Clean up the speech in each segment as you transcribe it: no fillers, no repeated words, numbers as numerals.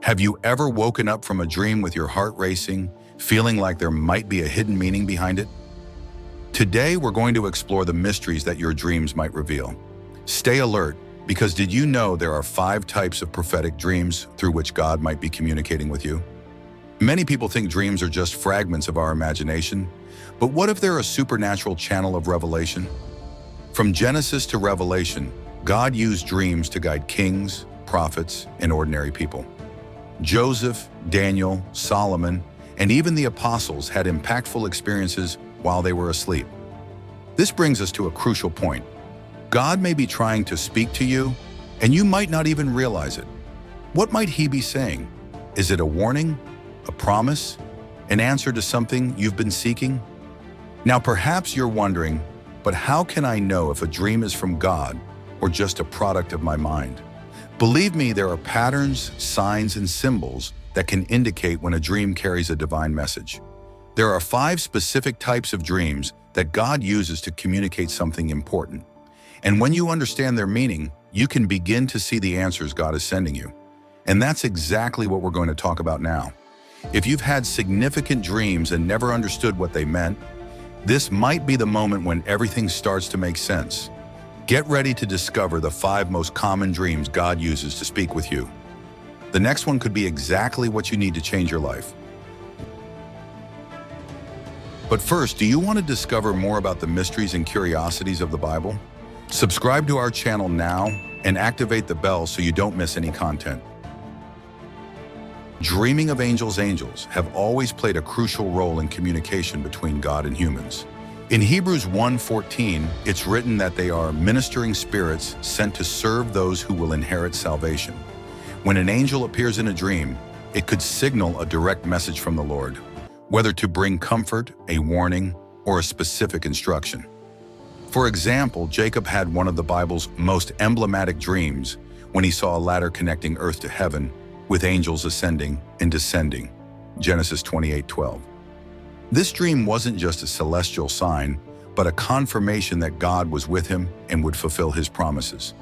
Have you ever woken up from a dream with your heart racing, feeling like there might be a hidden meaning behind it? Today, we're going to explore the mysteries that your dreams might reveal. Stay alert, because did you know there are 5 types of prophetic dreams through which God might be communicating with you? Many people think dreams are just fragments of our imagination, but what if they're a supernatural channel of revelation? From Genesis to Revelation, God used dreams to guide kings, prophets, and ordinary people. Joseph, Daniel, Solomon, and even the apostles had impactful experiences while they were asleep. This brings us to a crucial point. God may be trying to speak to you, and you might not even realize it. What might he be saying? Is it a warning, a promise, an answer to something you've been seeking? Now perhaps you're wondering, but how can I know if a dream is from God or just a product of my mind? Believe me, there are patterns, signs, and symbols that can indicate when a dream carries a divine message. There are 5 specific types of dreams that God uses to communicate something important. And when you understand their meaning, you can begin to see the answers God is sending you. And that's exactly what we're going to talk about now. If you've had significant dreams and never understood what they meant, this might be the moment when everything starts to make sense. Get ready to discover the 5 most common dreams God uses to speak with you. The next one could be exactly what you need to change your life. But first, do you want to discover more about the mysteries and curiosities of the Bible? Subscribe to our channel now and activate the bell so you don't miss any content. Dreaming of angels have always played a crucial role in communication between God and humans. In Hebrews 1:14, it's written that they are ministering spirits sent to serve those who will inherit salvation. When an angel appears in a dream, it could signal a direct message from the Lord, whether to bring comfort, a warning, or a specific instruction. For example, Jacob had one of the Bible's most emblematic dreams when he saw a ladder connecting earth to heaven, with angels ascending and descending. Genesis 28:12. This dream wasn't just a celestial sign, but a confirmation that God was with him and would fulfill his promises.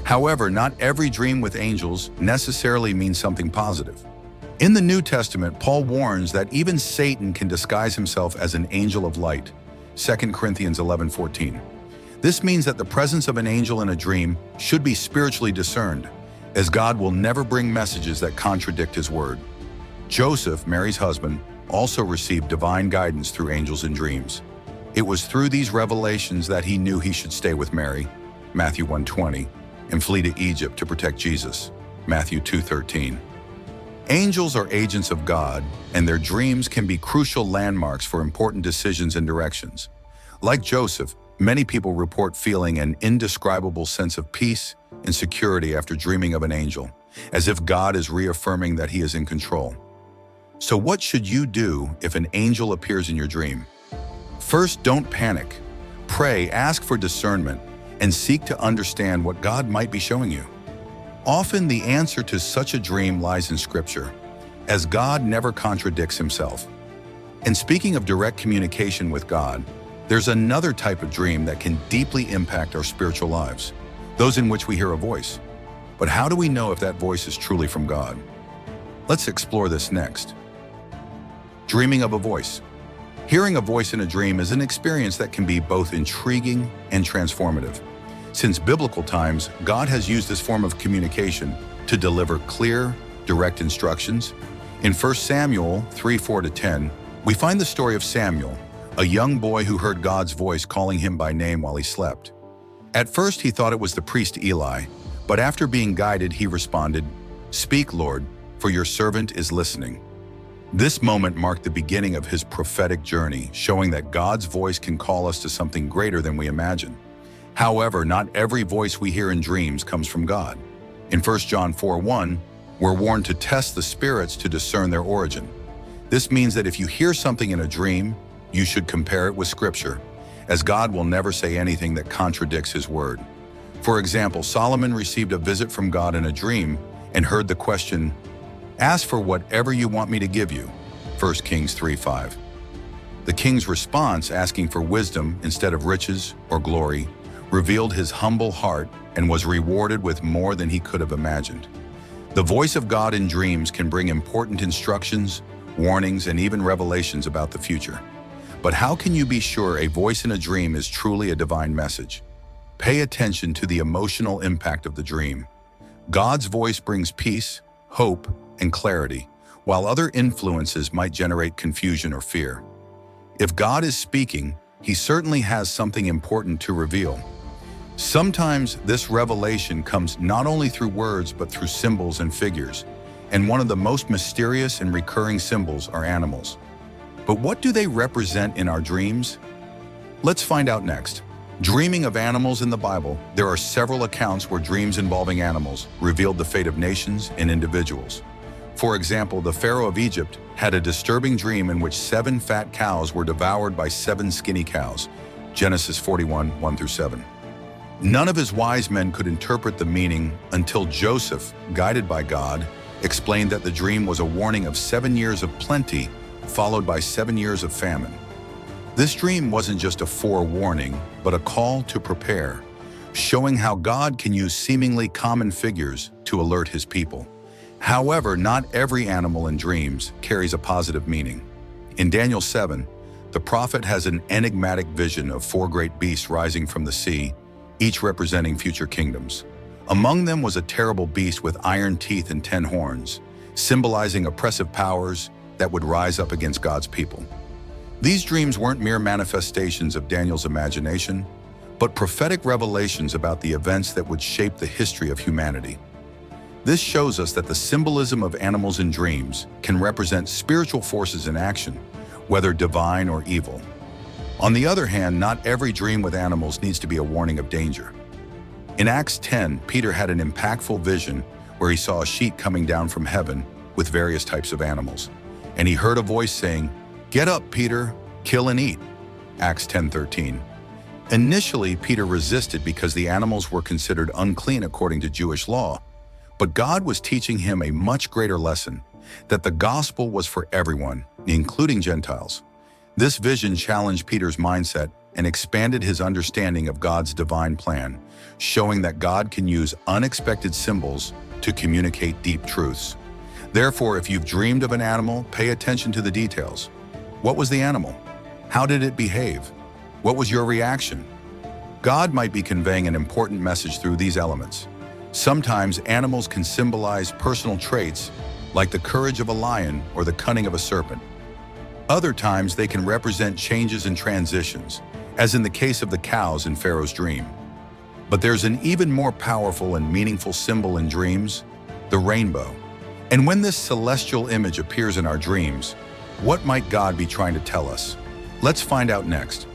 However, not every dream with angels necessarily means something positive. In the New Testament, Paul warns that even Satan can disguise himself as an angel of light. 2 Corinthians 11:14. This means that the presence of an angel in a dream should be spiritually discerned, as God will never bring messages that contradict his word. Joseph, Mary's husband, also received divine guidance through angels in dreams. It was through these revelations that he knew he should stay with Mary, Matthew 1:20, and flee to Egypt to protect Jesus, Matthew 2:13. Angels are agents of God, and their dreams can be crucial landmarks for important decisions and directions. Like Joseph, many people report feeling an indescribable sense of peace and security after dreaming of an angel, as if God is reaffirming that he is in control. So what should you do if an angel appears in your dream? First, don't panic. Pray, ask for discernment, and seek to understand what God might be showing you. Often the answer to such a dream lies in Scripture, as God never contradicts himself. And speaking of direct communication with God, there's another type of dream that can deeply impact our spiritual lives, those in which we hear a voice. But how do we know if that voice is truly from God? Let's explore this next. Dreaming of a voice. Hearing a voice in a dream is an experience that can be both intriguing and transformative. Since biblical times, God has used this form of communication to deliver clear, direct instructions. In 1 Samuel 3:4-10, we find the story of Samuel, a young boy who heard God's voice calling him by name while he slept. At first, he thought it was the priest Eli, but after being guided, he responded, "Speak, Lord, for your servant is listening." This moment marked the beginning of his prophetic journey, showing that God's voice can call us to something greater than we imagine. However, not every voice we hear in dreams comes from God. In 1 John 4:1, we're warned to test the spirits to discern their origin. This means that if you hear something in a dream, you should compare it with Scripture, as God will never say anything that contradicts his word. For example, Solomon received a visit from God in a dream and heard the question, "Ask for whatever you want me to give you," 1 Kings 3:5. The king's response, asking for wisdom instead of riches or glory, revealed his humble heart and was rewarded with more than he could have imagined. The voice of God in dreams can bring important instructions, warnings, and even revelations about the future. But how can you be sure a voice in a dream is truly a divine message? Pay attention to the emotional impact of the dream. God's voice brings peace, hope, and clarity, while other influences might generate confusion or fear. If God is speaking, He certainly has something important to reveal. Sometimes this revelation comes not only through words but through symbols and figures, and one of the most mysterious and recurring symbols are animals. But what do they represent in our dreams? Let's find out next. Dreaming of animals in the Bible, there are several accounts where dreams involving animals revealed the fate of nations and individuals. For example, the Pharaoh of Egypt had a disturbing dream in which 7 fat cows were devoured by 7 skinny cows. Genesis 41, 1-7. None of his wise men could interpret the meaning until Joseph, guided by God, explained that the dream was a warning of 7 years of plenty, followed by 7 years of famine. This dream wasn't just a forewarning, but a call to prepare, showing how God can use seemingly common figures to alert His people. However, not every animal in dreams carries a positive meaning. In Daniel 7, the prophet has an enigmatic vision of 4 great beasts rising from the sea, each representing future kingdoms. Among them was a terrible beast with iron teeth and 10 horns, symbolizing oppressive powers that would rise up against God's people. These dreams weren't mere manifestations of Daniel's imagination, but prophetic revelations about the events that would shape the history of humanity. This shows us that the symbolism of animals in dreams can represent spiritual forces in action, whether divine or evil. On the other hand, not every dream with animals needs to be a warning of danger. In Acts 10, Peter had an impactful vision where he saw a sheet coming down from heaven with various types of animals. And he heard a voice saying, "Get up, Peter, kill and eat." Acts 10:13. Initially, Peter resisted because the animals were considered unclean according to Jewish law. But God was teaching him a much greater lesson, that the gospel was for everyone, including Gentiles. This vision challenged Peter's mindset and expanded his understanding of God's divine plan, showing that God can use unexpected symbols to communicate deep truths. Therefore, if you've dreamed of an animal, pay attention to the details. What was the animal? How did it behave? What was your reaction? God might be conveying an important message through these elements. Sometimes animals can symbolize personal traits like the courage of a lion or the cunning of a serpent. Other times they can represent changes and transitions, as in the case of the cows in Pharaoh's dream. But there's an even more powerful and meaningful symbol in dreams, the rainbow. And when this celestial image appears in our dreams, what might God be trying to tell us? Let's find out next.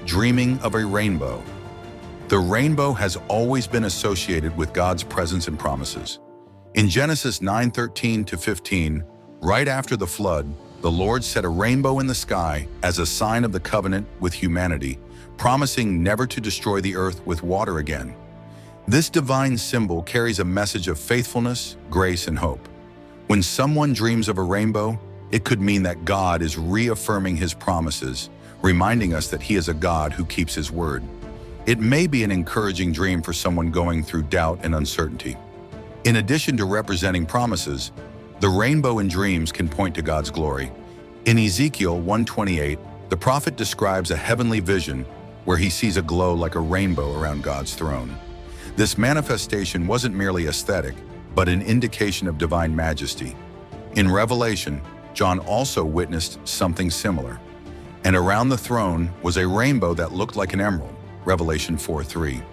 Dreaming of a rainbow. The rainbow has always been associated with God's presence and promises. In Genesis 9:13-15, right after the flood, the Lord set a rainbow in the sky as a sign of the covenant with humanity, promising never to destroy the earth with water again. This divine symbol carries a message of faithfulness, grace, and hope. When someone dreams of a rainbow, it could mean that God is reaffirming His promises, reminding us that He is a God who keeps His word. It may be an encouraging dream for someone going through doubt and uncertainty. In addition to representing promises, the rainbow in dreams can point to God's glory. In Ezekiel 1:28, the prophet describes a heavenly vision where he sees a glow like a rainbow around God's throne. This manifestation wasn't merely aesthetic, but an indication of divine majesty. In Revelation, John also witnessed something similar. And around the throne was a rainbow that looked like an emerald, Revelation 4:3.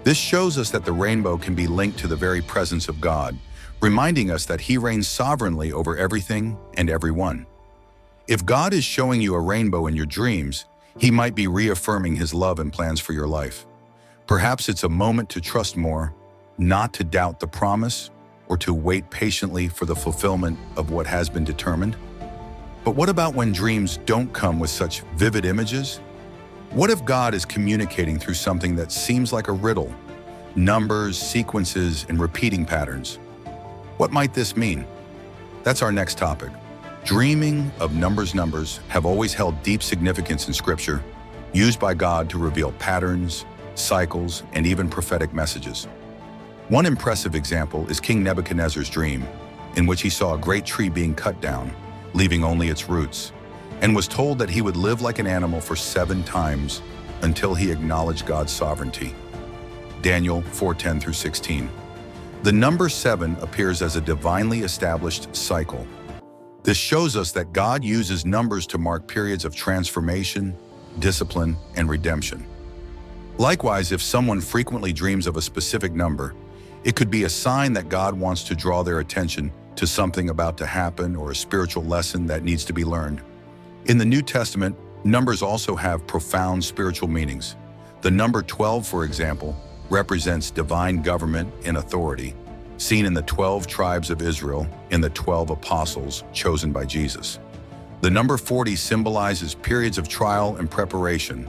This shows us that the rainbow can be linked to the very presence of God, reminding us that He reigns sovereignly over everything and everyone. If God is showing you a rainbow in your dreams, He might be reaffirming His love and plans for your life. Perhaps it's a moment to trust more, not to doubt the promise, or to wait patiently for the fulfillment of what has been determined. But what about when dreams don't come with such vivid images? What if God is communicating through something that seems like a riddle? Numbers, sequences, and repeating patterns. What might this mean? That's our next topic. Dreaming of numbers have always held deep significance in Scripture, used by God to reveal patterns, cycles, and even prophetic messages. One impressive example is King Nebuchadnezzar's dream, in which he saw a great tree being cut down, leaving only its roots, and was told that he would live like an animal for 7 times until he acknowledged God's sovereignty. Daniel 4:10-16. The number 7 appears as a divinely established cycle. This shows us that God uses numbers to mark periods of transformation, discipline, and redemption. Likewise, if someone frequently dreams of a specific number, it could be a sign that God wants to draw their attention to something about to happen or a spiritual lesson that needs to be learned. In the New Testament, numbers also have profound spiritual meanings. The number 12, for example, represents divine government and authority, seen in the 12 tribes of Israel and the 12 apostles chosen by Jesus. The number 40 symbolizes periods of trial and preparation,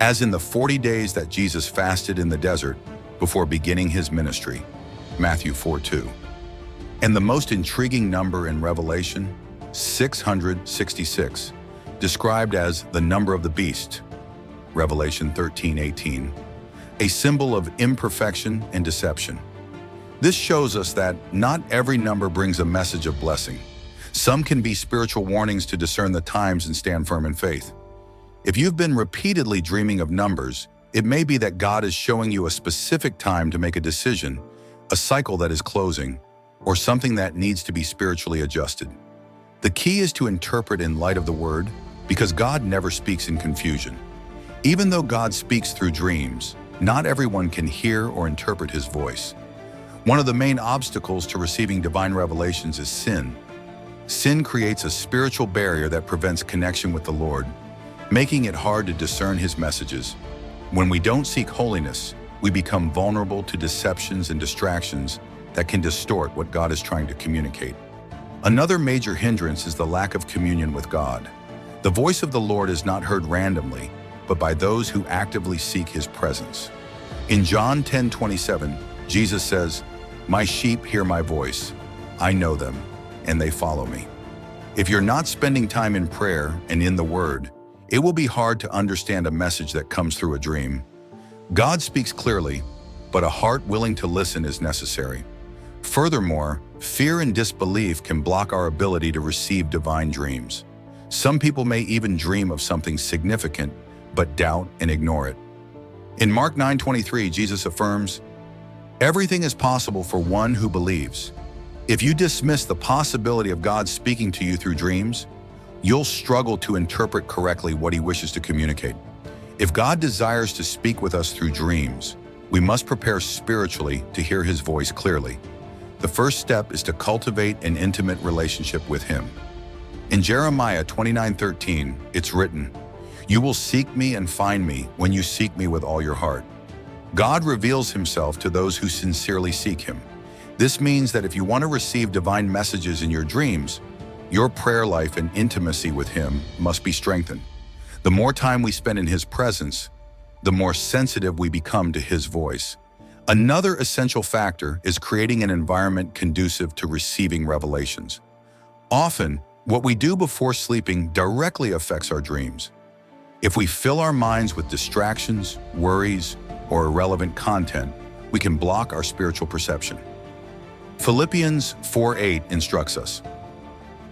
as in the 40 days that Jesus fasted in the desert before beginning his ministry, Matthew 4:2. And the most intriguing number in Revelation, 666, described as the number of the beast, Revelation 13:18, a symbol of imperfection and deception. This shows us that not every number brings a message of blessing. Some can be spiritual warnings to discern the times and stand firm in faith. If you've been repeatedly dreaming of numbers, it may be that God is showing you a specific time to make a decision, a cycle that is closing, or something that needs to be spiritually adjusted. The key is to interpret in light of the Word, because God never speaks in confusion. Even though God speaks through dreams, not everyone can hear or interpret his voice. One of the main obstacles to receiving divine revelations is sin. Sin creates a spiritual barrier that prevents connection with the Lord, making it hard to discern his messages. When we don't seek holiness, we become vulnerable to deceptions and distractions that can distort what God is trying to communicate. Another major hindrance is the lack of communion with God. The voice of the Lord is not heard randomly, but by those who actively seek his presence. In John 10:27, Jesus says, "My sheep hear my voice. I know them, and they follow me." If you're not spending time in prayer and in the Word, it will be hard to understand a message that comes through a dream. God speaks clearly, but a heart willing to listen is necessary. Furthermore, fear and disbelief can block our ability to receive divine dreams. Some people may even dream of something significant, but doubt and ignore it. In Mark 9:23, Jesus affirms, "Everything is possible for one who believes." If you dismiss the possibility of God speaking to you through dreams, you'll struggle to interpret correctly what he wishes to communicate. If God desires to speak with us through dreams, we must prepare spiritually to hear his voice clearly. The first step is to cultivate an intimate relationship with him. In Jeremiah 29:13, it's written, "You will seek me and find me when you seek me with all your heart." God reveals himself to those who sincerely seek him. This means that if you want to receive divine messages in your dreams, your prayer life and intimacy with him must be strengthened. The more time we spend in his presence, the more sensitive we become to his voice. Another essential factor is creating an environment conducive to receiving revelations. Often, what we do before sleeping directly affects our dreams. If we fill our minds with distractions, worries, or irrelevant content, we can block our spiritual perception. Philippians 4:8 instructs us,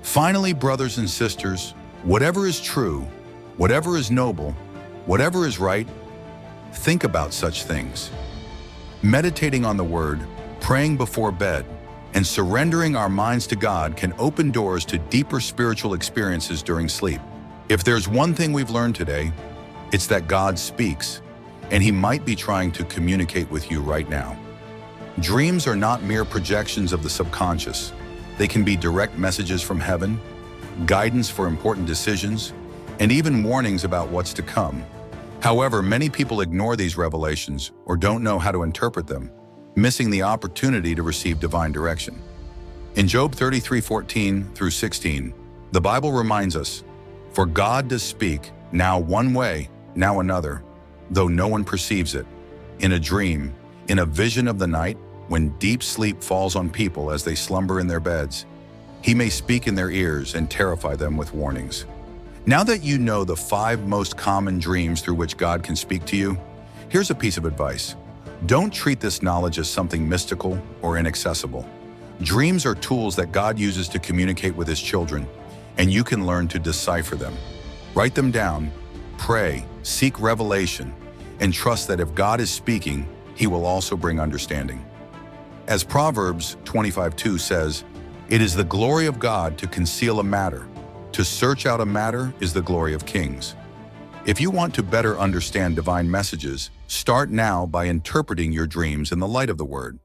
"Finally, brothers and sisters, whatever is true, whatever is noble, whatever is right, think about such things." Meditating on the Word, praying before bed, and surrendering our minds to God can open doors to deeper spiritual experiences during sleep. If there's one thing we've learned today, it's that God speaks, and he might be trying to communicate with you right now. Dreams are not mere projections of the subconscious. They can be direct messages from heaven, guidance for important decisions, and even warnings about what's to come. However, many people ignore these revelations or don't know how to interpret them, missing the opportunity to receive divine direction. In Job 33:14-16, the Bible reminds us, "For God does speak, now one way, now another, though no one perceives it. In a dream, in a vision of the night, when deep sleep falls on people as they slumber in their beds, he may speak in their ears and terrify them with warnings." Now that you know the 5 most common dreams through which God can speak to you, here's a piece of advice. Don't treat this knowledge as something mystical or inaccessible. Dreams are tools that God uses to communicate with His children, and you can learn to decipher them. Write them down, pray, seek revelation, and trust that if God is speaking, He will also bring understanding. As Proverbs 25:2 says, "It is the glory of God to conceal a matter. To search out a matter is the glory of kings." If you want to better understand divine messages, start now by interpreting your dreams in the light of the Word.